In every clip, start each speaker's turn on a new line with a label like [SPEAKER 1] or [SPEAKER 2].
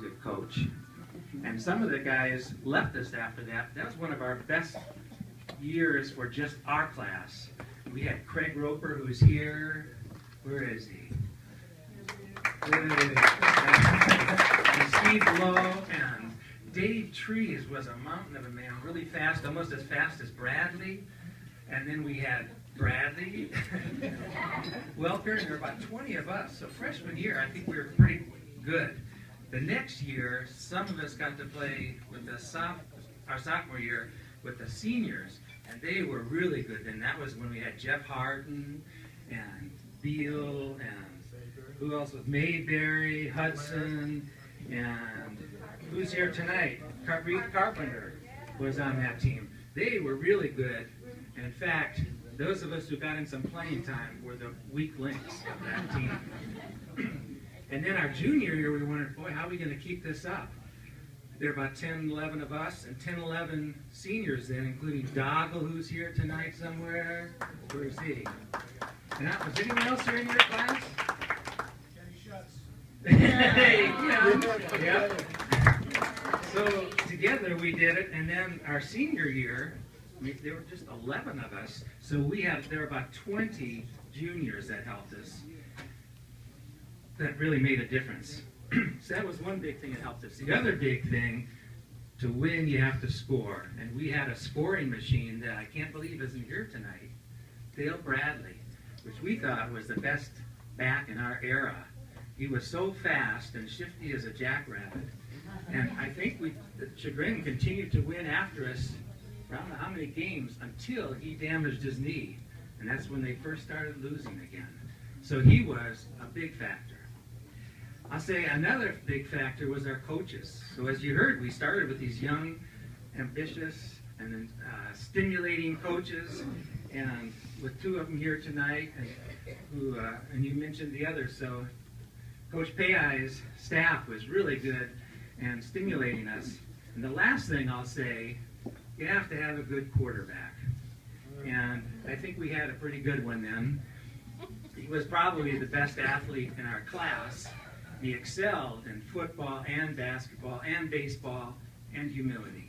[SPEAKER 1] good coach. And some of the guys left us after that. That was one of our best years for just our class. We had Craig Roper, who's here. Where is he? And Steve Lowe and Dave Trees was a mountain of a man, really fast, almost as fast as Bradley. And then we had Bradley, Welker, and there were about 20 of us. So freshman year, I think we were pretty good. The next year, some of us got to play with our sophomore year with the seniors, and they were really good. And that was when we had Jeff Harden and Beal and who else was Mayberry, Hudson, and who's here tonight? Reed Carpenter was on that team. They were really good. And in fact, those of us who got in some playing time were the weak links of that team. And then our junior year, we wondered, boy, how are we going to keep this up? There are about 10, 11 of us and 10, 11 seniors then, including Doggle, who's here tonight somewhere. Where is he? And was anyone else here in your class? Hey, yeah. So together we did it, and then our senior year, there were just 11 of us, so there were about 20 juniors that helped us. That really made a difference. So that was one big thing that helped us. The other big thing, to win you have to score, and we had a scoring machine that I can't believe isn't here tonight, Dale Bradley, which we thought was the best back in our era. He was so fast and shifty as a jackrabbit. And I think Chagrin continued to win after us, I don't know how many games, until he damaged his knee. And that's when they first started losing again. So he was a big factor. I'll say another big factor was our coaches. So as you heard, we started with these young, ambitious, and stimulating coaches. And with two of them here tonight, and you mentioned the others. So Coach Payai's staff was really good and stimulating us. And the last thing I'll say, you have to have a good quarterback. And I think we had a pretty good one then. He was probably the best athlete in our class. He excelled in football and basketball and baseball and humility.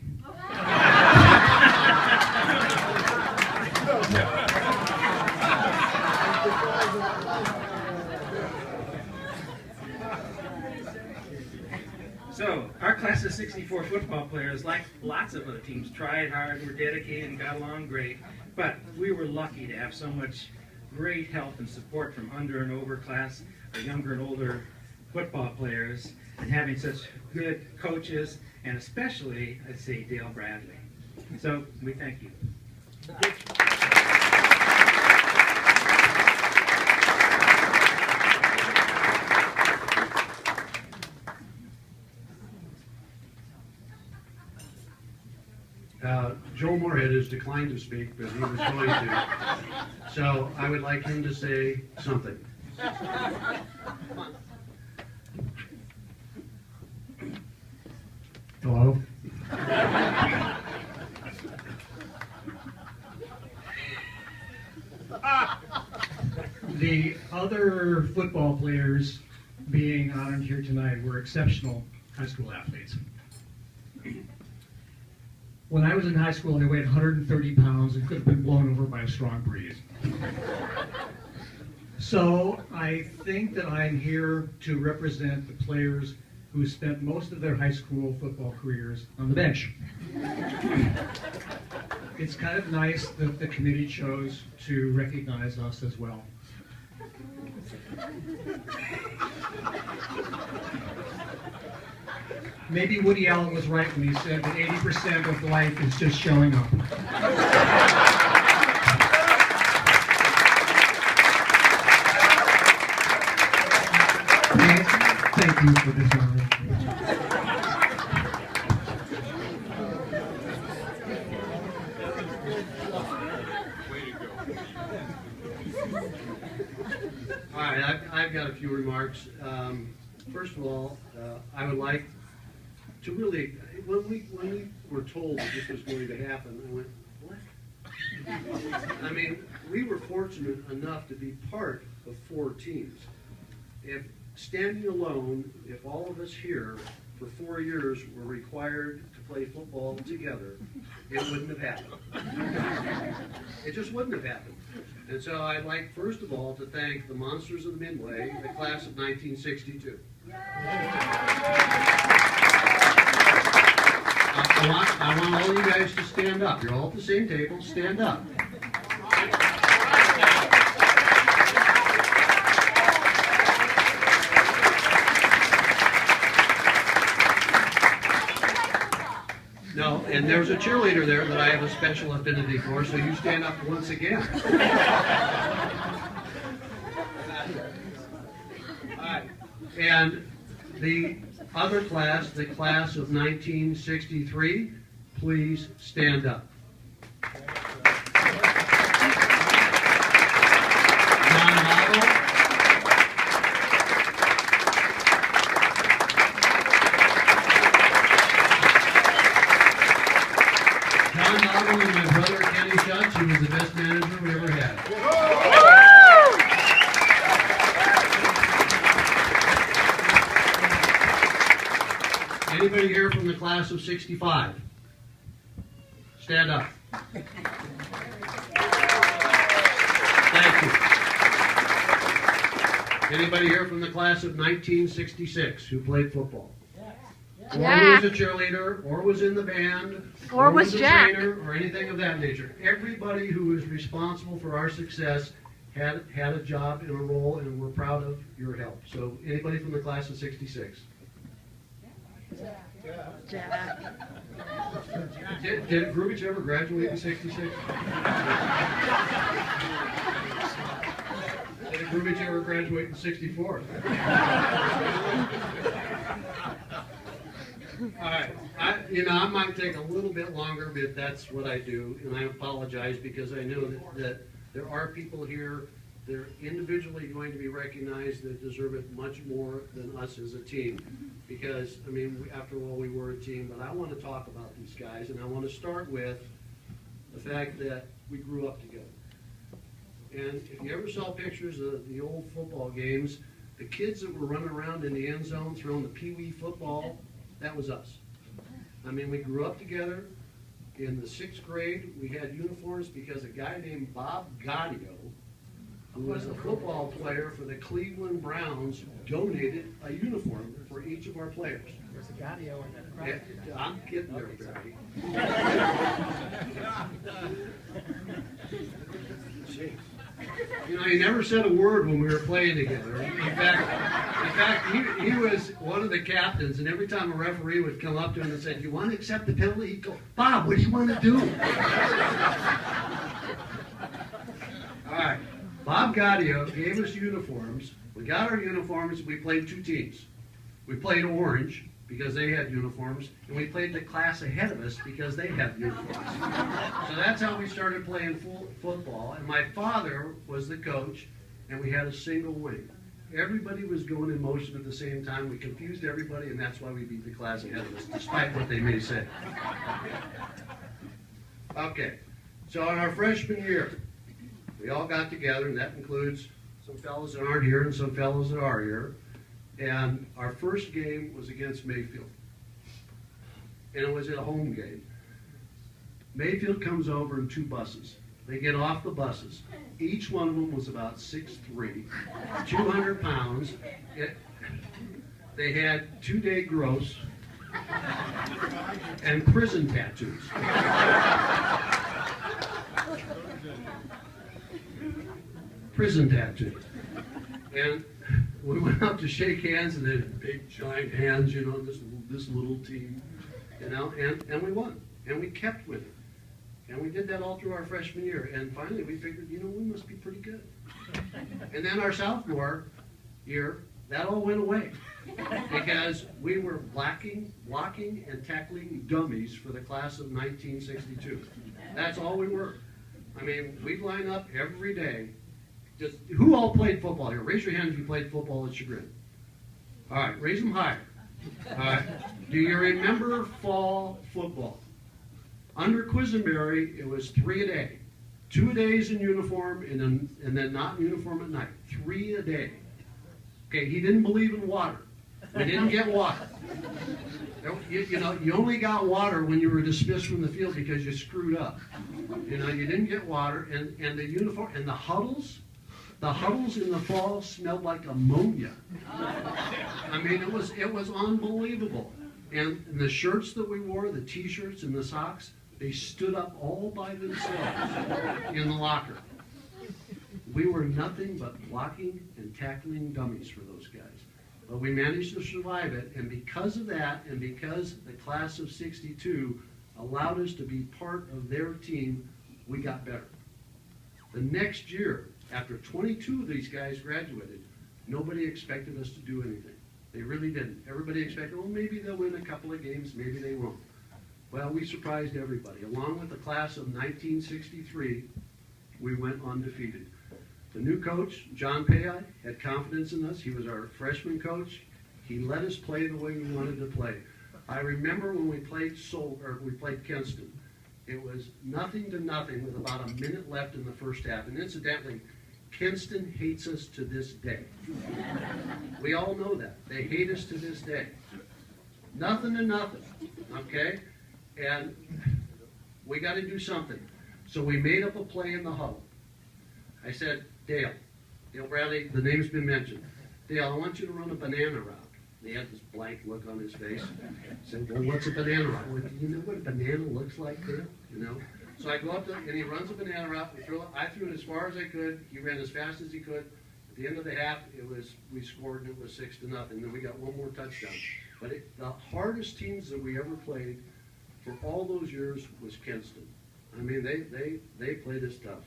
[SPEAKER 1] So, our class of 64 football players, like lots of other teams, tried hard, were dedicated, and got along great. But we were lucky to have so much great help and support from under and over class, or younger and older football players, and having such good coaches, and especially, I'd say, Dale Bradley. So, we thank you.
[SPEAKER 2] Joe Morehead has declined to speak, but he was going to. So I would like him to say something.
[SPEAKER 3] Hello. The other football players being honored here tonight were exceptional high school athletes. When I was in high school, I weighed 130 pounds and could have been blown over by a strong breeze. So I think that I'm here to represent the players who spent most of their high school football careers on the bench. It's kind of nice that the committee chose to recognize us as well. Maybe Woody Allen was right when he said that 80% of life is just showing up. Thank you for this honor.
[SPEAKER 2] All right, I've got a few remarks. First of all, I would like to really, when we were told that this was going to happen, I went, what? I mean, we were fortunate enough to be part of 4 teams. If standing alone, if all of us here for 4 years were required to play football together, it wouldn't have happened. It just wouldn't have happened. And so I'd like, first of all, to thank the Monsters of the Midway, the class of 1962. I want all you guys to stand up. You're all at the same table. Stand up. No, and there's a cheerleader there that I have a special affinity for, so you stand up once again. All right. And the other class, the class of 1963, please stand up. John Model. John Model and my brother Kenny Schutz, who was the best manager we ever had. Anybody here from the class of 65? Stand up. Thank you. Anybody here from the class of 1966 who played football? Or was a cheerleader, or was in the band,
[SPEAKER 4] or was
[SPEAKER 2] a
[SPEAKER 4] Jack,
[SPEAKER 2] trainer, or anything of that nature. Everybody who is responsible for our success had a job and a role, and we're proud of your help. So anybody from the class of 66?
[SPEAKER 4] Jack.
[SPEAKER 2] Did Grubich ever graduate in 66? Did Grubich ever graduate in 64? All right, I might take a little bit longer, but that's what I do, and I apologize because I know that there are people here that are individually going to be recognized that deserve it much more than us as a team. Because, I mean, after all, we were a team, but I want to talk about these guys, and I want to start with the fact that we grew up together. And if you ever saw pictures of the old football games, the kids that were running around in the end zone throwing the pee-wee football, that was us. I mean, we grew up together. In the 6th grade, we had uniforms because a guy named Bob Gaudio, who was a football player for the Cleveland Browns, donated a uniform for each of our players.
[SPEAKER 5] There's a Gaudio in that.
[SPEAKER 2] Yeah, I'm getting there, Barry. You know, he never said a word when we were playing together. In fact, he was one of the captains, and every time a referee would come up to him and say, "Do you want to accept the penalty?" He'd go, "Bob, what do you want to do?" All right. Bob Gaudio gave us uniforms. We got our uniforms. We played 2 teams. We played orange because they had uniforms, and we played the class ahead of us because they had uniforms. So that's how we started playing football. And my father was the coach, and we had a single wing. Everybody was going in motion at the same time. We confused everybody, and that's why we beat the class ahead of us, despite what they may say. Okay, so in our freshman year, we all got together, and that includes some fellows that aren't here and some fellows that are here. And our first game was against Mayfield. And it was a home game. Mayfield comes over in 2 buses. They get off the buses. Each one of them was about 6'3", 200 pounds. They had 2-day gross and prison tattoos. Prison tattoo. And we went up to shake hands, and they had big, giant hands, you know, this little team, you know, and we won. And we kept winning. And we did that all through our freshman year. And finally, we figured, you know, we must be pretty good. And then our sophomore year, that all went away. Because we were blocking, and tackling dummies for the class of 1962. That's all we were. I mean, we'd line up every day. Just, who all played football here? Raise your hand if you played football at Chagrin. All right, raise them higher. All right. Do you remember fall football? Under Quisenberry, it was 3 a day. 2 days in uniform, and then not in uniform at night. 3 a day. Okay, he didn't believe in water. We didn't get water. You only got water when you were dismissed from the field because you screwed up. You didn't get water, and the uniform and the huddles in the fall smelled like ammonia. I mean, it was unbelievable. And the shirts that we wore, the T-shirts and the socks, they stood up all by themselves in the locker. We were nothing but blocking and tackling dummies for those guys. But we managed to survive it, and because of that, and because the class of '62 allowed us to be part of their team, we got better. The next year, after 22 of these guys graduated, nobody expected us to do anything. They really didn't. Everybody expected, well, maybe they'll win a couple of games, maybe they won't. Well, we surprised everybody. Along with the class of 1963, we went undefeated. The new coach, John Payai, had confidence in us. He was our freshman coach. He let us play the way we wanted to play. I remember when we played Kinston. It was 0-0 with about a minute left in the first half. And incidentally, Kinston hates us to this day. We all know that. They hate us to this day. 0-0, okay? And we got to do something. So we made up a play in the huddle. I said, Dale Bradley, the name's been mentioned. Dale, I want you to run a banana route. And he had this blank look on his face. I said, well, what's a banana route? Well, do you know what a banana looks like, Dale? So I go up to, and he runs a banana route. I threw it as far as I could. He ran as fast as he could. At the end of the half, we scored, and it was 6-0. And then we got one more touchdown. But the hardest teams that we ever played for all those years was Kinston. I mean, they played us tough.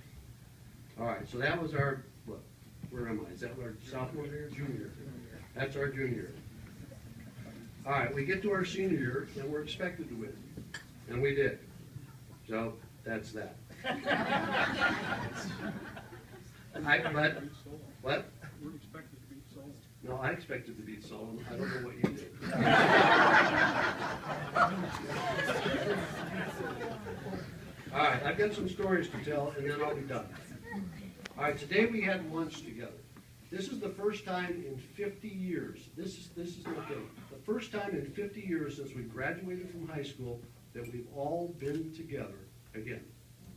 [SPEAKER 2] All right, so that was our, look, where am I? Is that our sophomore year? Junior year. That's our junior year. All right, we get to our senior year, and we're expected to win. And we did. So, that's that. What?
[SPEAKER 4] We're expected to beat Solon.
[SPEAKER 2] No, I expected to beat Solon. I don't know what you did. All right, I've got some stories to tell, and then I'll be done. All right, today we had lunch together. This is the first time in 50 years. This is not kidding. The first time in 50 years since we graduated from high school that we've all been together again.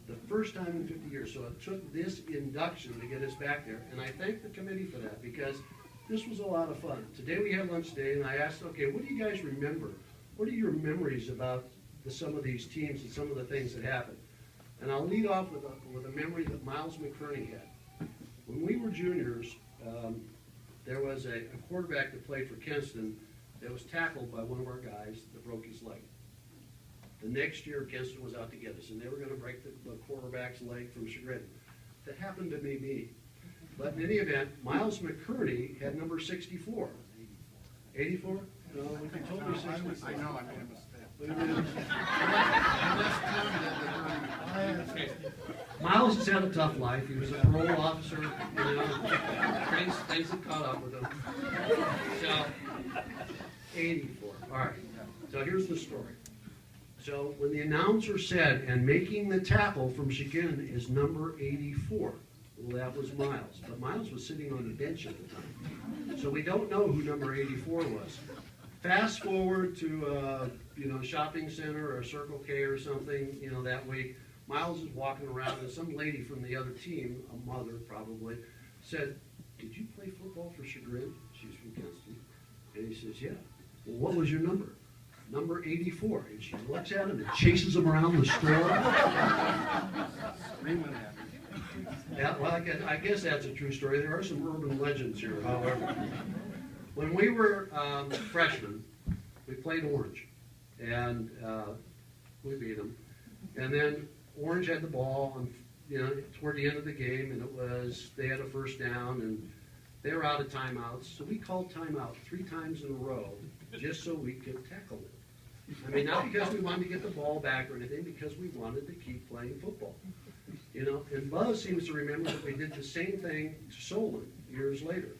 [SPEAKER 2] The first time in 50 years. So it took this induction to get us back there, and I thank the committee for that because this was a lot of fun. Today we had lunch today, and I asked, okay, what do you guys remember? What are your memories about some of these teams and some of the things that happened? And I'll lead off with a memory that Miles McCurney had. When we were juniors, there was a quarterback that played for Kinston that was tackled by one of our guys that broke his leg. The next year, Kinston was out to get us, and they were going to break the quarterback's leg from Chagrin. That happened to be me. But in any event, Miles McCurney had number 64. 84? No, if you told me 64.
[SPEAKER 4] I know, I made a mistake.
[SPEAKER 2] Miles has had a tough life. He was a parole officer. Things have caught up with him. So, 84. All right. So here's the story. So when the announcer said, and making the tackle from Chagrin is number 84, well, that was Miles. But Miles was sitting on the bench at the time. So we don't know who number 84 was. Fast forward to shopping center or Circle K or something, that week. Miles is walking around, and some lady from the other team, a mother probably, said, "Did you play football for Chagrin?" She's from Kinston. And he says, "Yeah." "Well, what was your number?" "Number 84. And she looks at him and chases him around the store. Yeah, well, I guess that's a true story. There are some urban legends here, however. When we were freshmen, we played Orange, and we beat them. And then Orange had the ball, and toward the end of the game, and they had a first down, and they were out of timeouts. So we called timeout 3 times in a row, just so we could tackle it. I mean, not because we wanted to get the ball back or anything, because we wanted to keep playing football. And Buzz seems to remember that we did the same thing to Solon years later.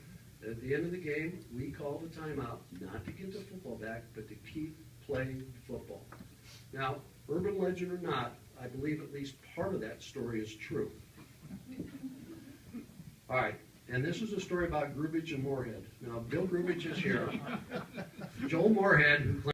[SPEAKER 2] At the end of the game, we called a timeout, not to get the football back, but to keep playing football. Now, urban legend or not, I believe at least part of that story is true. All right, And this is a story about Grubich and Morehead. Now, Bill Grubich is here. Joel Morehead, who